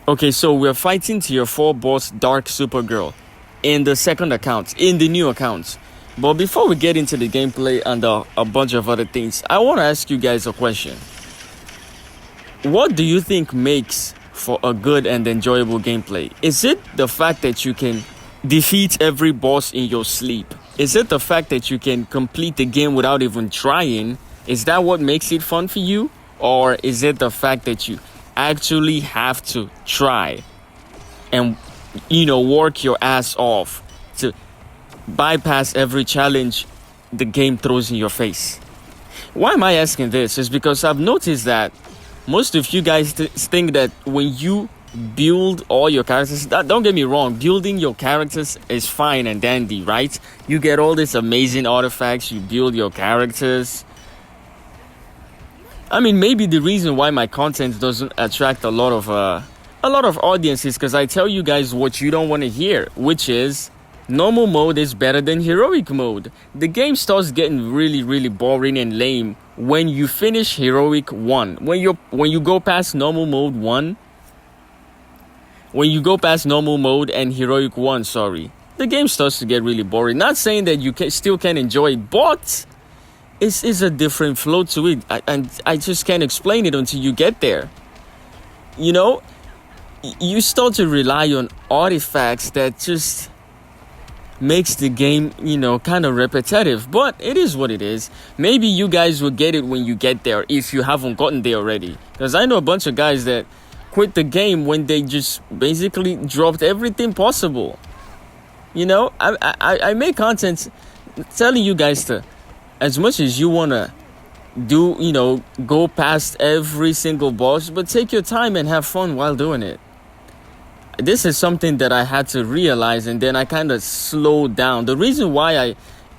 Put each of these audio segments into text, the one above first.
Okay, so we're fighting Tier 4 boss Dark Supergirl in the second account, in the new account. But before we get into the gameplay and a bunch of other things, I want to ask you guys a question. What do you think makes for a good and enjoyable gameplay? Is it the fact that you can defeat every boss in your sleep? Is it the fact that you can complete the game without even trying? Is that what makes it fun for you? Or is it the fact that you actually have to try and work your ass off to bypass every challenge the game throws in your face? Why am I asking this? Is because I've noticed that most of you guys think that when you build all your characters, don't get me wrong, building your characters is fine and dandy, right? You get all these amazing artifacts, you build your characters. I mean, maybe the reason why my content doesn't attract a lot of audiences because I tell you guys what you don't want to hear, which is normal mode is better than heroic mode. The game starts getting really, really boring and lame when you finish heroic 1. When you go past normal mode 1, when you go past normal mode and heroic 1, the game starts to get really boring. Not saying that you still can enjoy it, but it's a different flow to it, and I just can't explain it until you get there. You start to rely on artifacts that just makes the game, kind of repetitive, but it is what it is. Maybe you guys will get it when you get there if you haven't gotten there already, because I know a bunch of guys that quit the game when they just basically dropped everything possible. I make content telling you guys to, as much as you want to do, go past every single boss, but take your time and have fun while doing it. This is something that I had to realize, and then I kind of slowed down. The reason why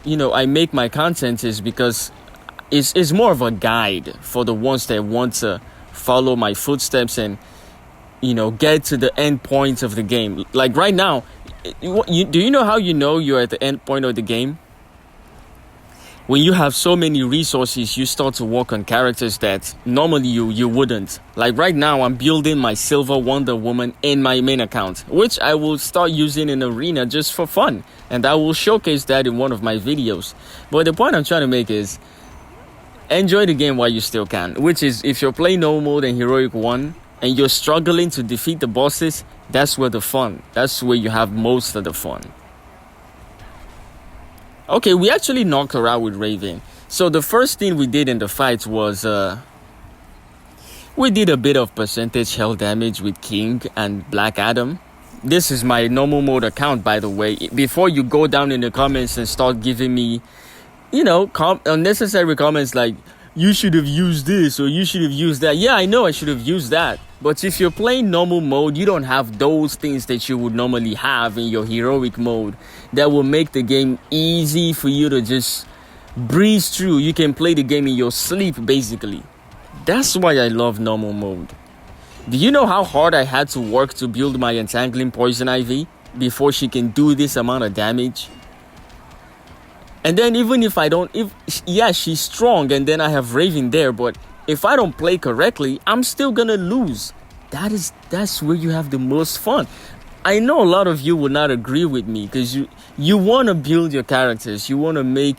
I make my content is because it's more of a guide for the ones that want to follow my footsteps and, get to the end point of the game. Like right now, do you know how you're at the end point of the game? When you have so many resources, you start to work on characters that normally you wouldn't. Like right now, I'm building my Silver Wonder Woman in my main account, which I will start using in Arena just for fun. And I will showcase that in one of my videos. But the point I'm trying to make is, enjoy the game while you still can. Which is, if you're playing normal mode and Heroic 1, and you're struggling to defeat the bosses, that's where you have most of the fun. Okay, we actually knocked her out with Raven. So the first thing we did in the fight was we did a bit of percentage health damage with King and Black Adam. This is my normal mode account, by the way. Before you go down in the comments and start giving me, unnecessary comments like, you should have used this or you should have used that. Yeah, I know I should have used that. But if you're playing normal mode, you don't have those things that you would normally have in your heroic mode that will make the game easy for you to just breeze through. You can play the game in your sleep, basically. That's why I love normal mode. Do you know how hard I had to work to build my Entangling Poison Ivy before she can do this amount of damage? And then even if she's strong and then I have Raven there, but if I don't play correctly, I'm still gonna lose. That's where you have the most fun. I know a lot of you would not agree with me because you want to build your characters. You want to make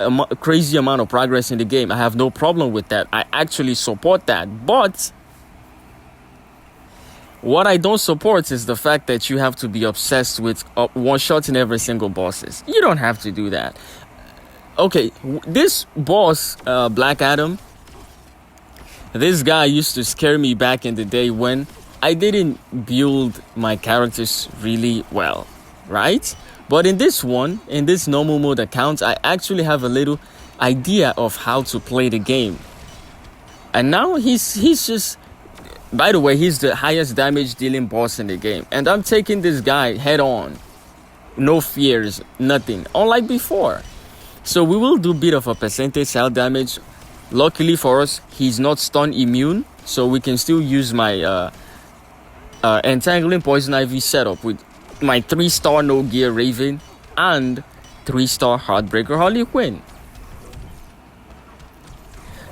a crazy amount of progress in the game. I have no problem with that. I actually support that. But what I don't support is the fact that you have to be obsessed with one-shotting every single bosses. You don't have to do that. Okay, this boss, Black Adam, this guy used to scare me back in the day when I didn't build my characters really well, right? But in this normal mode account, I actually have a little idea of how to play the game. And now he's just, by the way, he's the highest damage dealing boss in the game. And I'm taking this guy head on. No fears, nothing, unlike before. So we will do a bit of a percentage health damage. Luckily for us, he's not stun immune, so we can still use my Entangling Poison Ivy setup with my 3-star No Gear Raven and 3-star Heartbreaker Harley Quinn.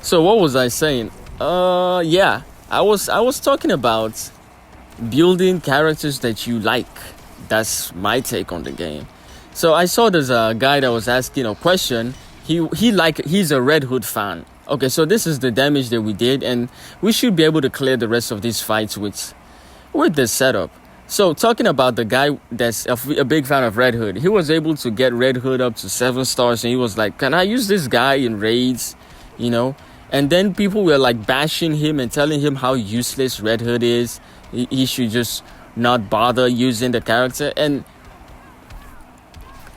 So what was I saying? I was talking about building characters that you like. That's my take on the game. So I saw there's a guy that was asking a question. He's a Red Hood fan. Okay, so this is the damage that we did, and we should be able to clear the rest of these fights with this setup. So talking about the guy that's a big fan of Red Hood, he was able to get Red Hood up to 7 stars, and he was like, "Can I use this guy in raids?" You know, and then people were like bashing him and telling him how useless Red Hood is. He should just not bother using the character. And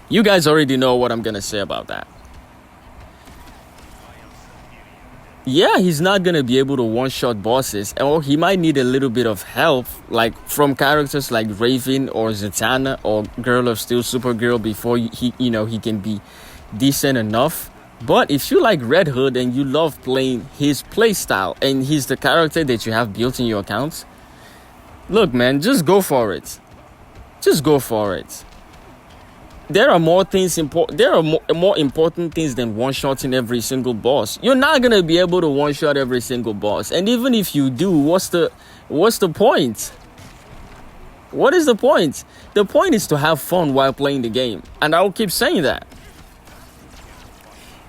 you guys already know what I'm gonna say about that. Yeah, he's not gonna be able to one-shot bosses, or he might need a little bit of help, like from characters like Raven or Zatanna or Girl of Steel, Supergirl, before he can be decent enough. But if you like Red Hood and you love playing his playstyle and he's the character that you have built in your account, look, man, just go for it. Just go for it. There are more things important. There are more important things than one-shotting every single boss. You're not gonna be able to one-shot every single boss, and even if you do, what's the point? What is the point? The point is to have fun while playing the game, and I'll keep saying that.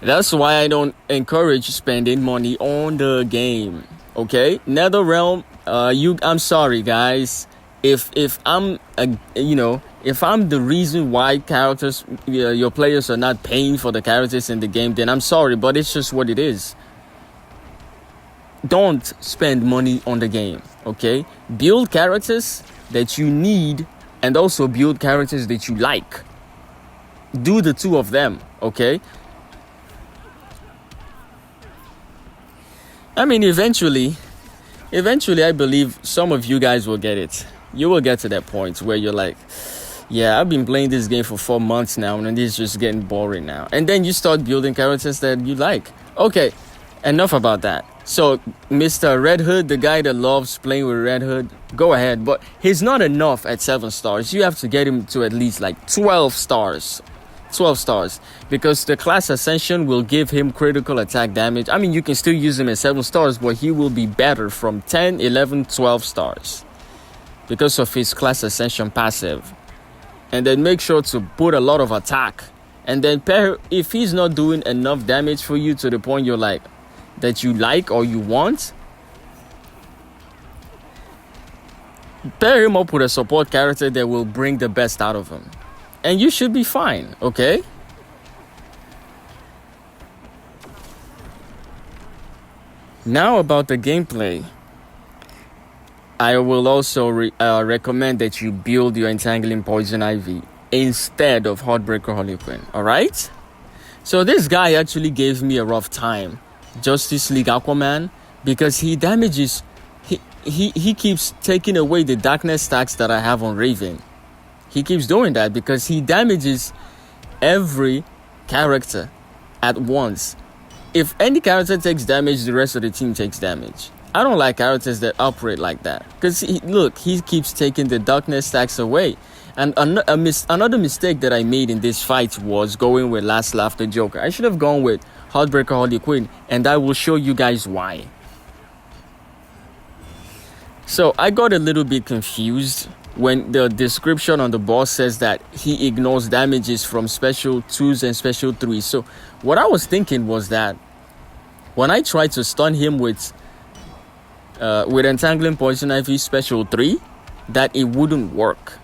That's why I don't encourage spending money on the game. Okay, NetherRealm. I'm sorry, guys. If I'm if I'm the reason why your players are not paying for the characters in the game, then I'm sorry, but it's just what it is. Don't spend money on the game, okay? Build characters that you need and also build characters that you like. Do the two of them, okay? I mean, eventually, I believe some of you guys will get it. You will get to that point where you're like, yeah, I've been playing this game for 4 months now, and it's just getting boring now. And then you start building characters that you like. Okay, enough about that. So, Mr. Red Hood, the guy that loves playing with Red Hood, go ahead. But he's not enough at 7 stars. You have to get him to at least like 12 stars. 12 stars. Because the class Ascension will give him critical attack damage. I mean, you can still use him at 7 stars, but he will be better from 10, 11, 12 stars. Because of his class Ascension passive. And then make sure to put a lot of attack. And then if he's not doing enough damage for you to the point you're like, that you like or you want, pair him up with a support character that will bring the best out of him. And you should be fine, okay? Now about the gameplay. I will also recommend that you build your Entangling Poison Ivy instead of Heartbreaker Harley Quinn, alright? So this guy actually gave me a rough time, Justice League Aquaman, because he damages, he keeps taking away the darkness stacks that I have on Raven. He keeps doing that because he damages every character at once. If any character takes damage, the rest of the team takes damage. I don't like characters that operate like that. Because, he keeps taking the darkness stacks away. And another mistake that I made in this fight was going with Last Laugh the Joker. I should have gone with Heartbreaker Harley Quinn. And I will show you guys why. So, I got a little bit confused when the description on the boss says that he ignores damages from special 2s and special 3s. So, what I was thinking was that when I tried to stun him with Entangling Poison Ivy special 3, that it wouldn't work.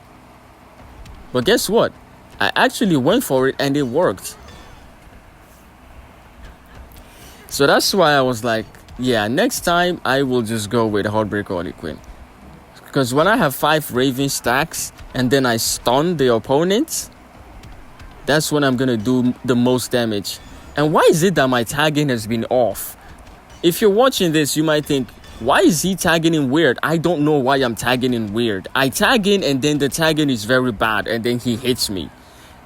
But guess what? I actually went for it and it worked. So that's why I was like, yeah, next time I will just go with Heartbreaker Harley Quinn. Because when I have 5 Raven stacks and then I stun the opponent, that's when I'm gonna do the most damage. And why is it that my tagging has been off? If you're watching this, you might think, why is he tagging in weird? I don't know why I'm tagging in weird. I tag in and then the tagging is very bad and then he hits me.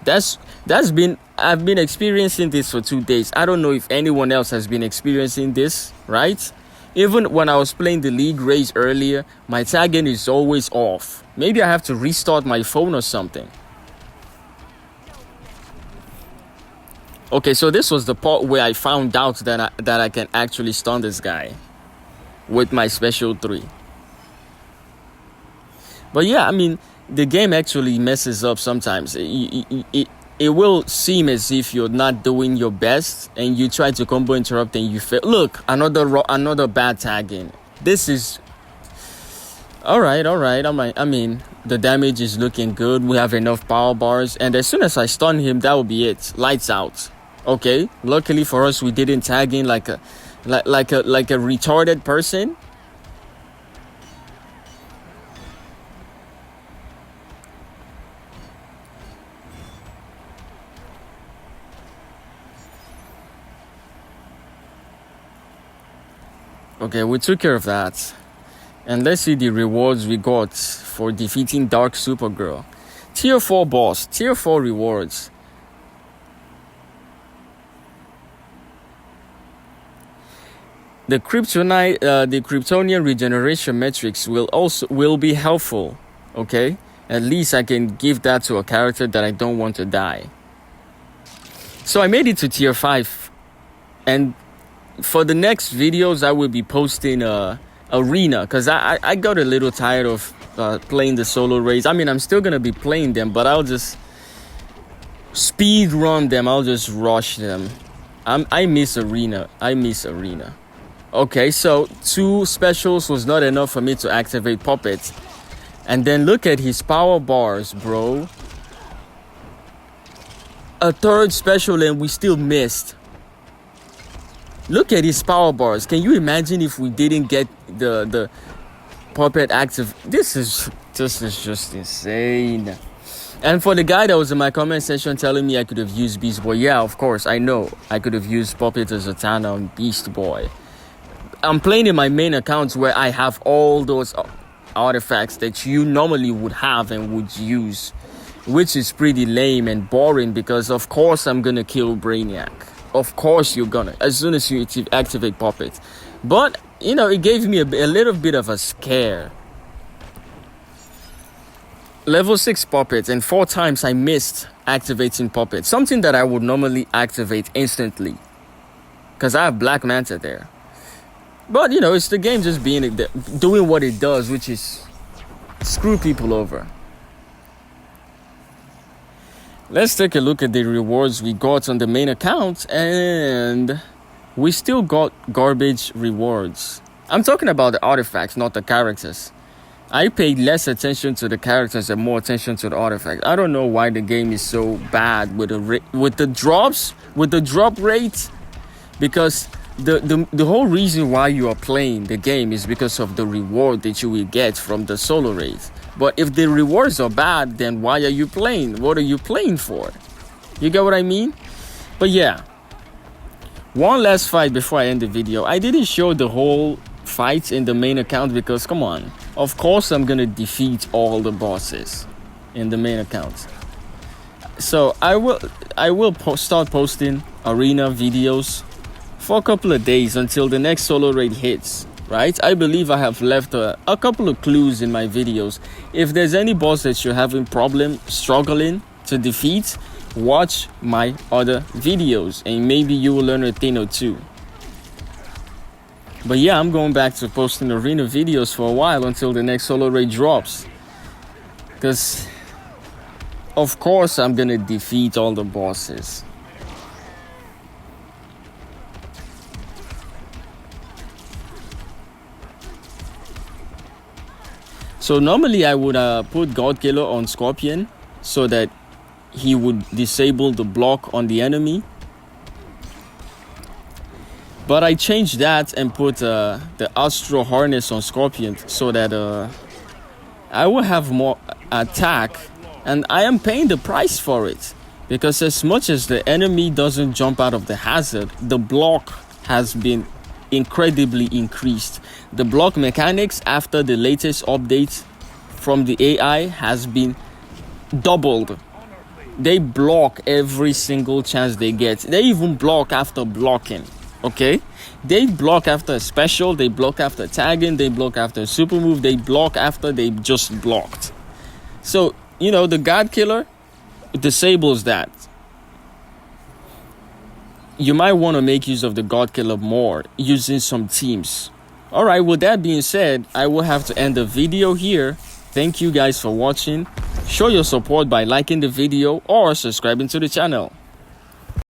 I've been experiencing this for 2 days. I don't know if anyone else has been experiencing this, right? Even when I was playing the league race earlier, my tagging is always off. Maybe I have to restart my phone or something. Okay, so this was the part where I found out that I can actually stun this guy with my special 3. But yeah, I mean, the game actually messes up sometimes. It will seem as if you're not doing your best and you try to combo interrupt and you fail. Look, another bad tagging. This is all right. I mean, the damage is looking good. We have enough power bars, and as soon as I stun him, that will be it. Lights out. Okay. Luckily for us, we didn't tag in like a retarded person. Okay, we took care of that. And let's see the rewards we got for defeating Dark Supergirl. Tier 4 boss, Tier 4 rewards. The Kryptonian regeneration metrics will be helpful, okay? At least I can give that to a character that I don't want to die. So I made it to Tier 5. And for the next videos, I will be posting Arena, because I got a little tired of playing the solo raids. I mean, I'm still gonna be playing them, but I'll just speed run them. I'll just rush them. I miss Arena. Okay, so 2 specials was not enough for me to activate Puppet. And then look at his power bars, bro. A 3rd special and we still missed. Look at his power bars. Can you imagine if we didn't get the Puppet active? This is just insane. And for the guy that was in my comment section telling me I could have used Beast Boy, yeah, of course, I know I could have used Puppet as Zatanna on Beast Boy. I'm playing in my main accounts where I have all those artifacts that you normally would have and would use, which is pretty lame and boring because of course I'm gonna kill Brainiac. Of course you're gonna, as soon as you activate Puppet. But, you know, it gave me a little bit of a scare. Level 6 Puppet, and 4 times I missed activating Puppet. Something that I would normally activate instantly, because I have Black Manta there. But, you know, it's the game just doing what it does, which is screw people over. Let's take a look at the rewards we got on the main account, and we still got garbage rewards. I'm talking about the artifacts, not the characters. I paid less attention to the characters and more attention to the artifacts. I don't know why the game is so bad with the drops, with the drop rate, because the whole reason why you are playing the game is because of the reward that you will get from the solo raids. But if the rewards are bad, then why are you playing? What are you playing for? You get what I mean? But yeah, one last fight before I end the video. I didn't show the whole fight in the main account because, come on, of course I'm gonna defeat all the bosses in the main account. So I will start posting arena videos for a couple of days until the next solo raid hits, right? I believe I have left a couple of clues in my videos. If there's any boss that you're having struggling to defeat, watch my other videos and maybe you will learn a thing or two. But yeah, I'm going back to posting arena videos for a while until the next solo raid drops, because of course I'm gonna defeat all the bosses. So normally I would put God Killer on Scorpion so that he would disable the block on the enemy. But I changed that and put the Astro Harness on Scorpion so that I will have more attack, and I am paying the price for it. Because as much as the enemy doesn't jump out of the hazard, the block has been incredibly increased. The block mechanics after the latest update from the AI has been doubled. They block every single chance they get. They even block after blocking. Okay, they block after a special, they block after tagging, they block after a super move, they block after they just blocked. So, you know, the God Killer disables that. You might want to make use of the God Killer more using some teams. Alright, with that being said, I will have to end the video here. Thank you guys for watching. Show your support by liking the video or subscribing to the channel.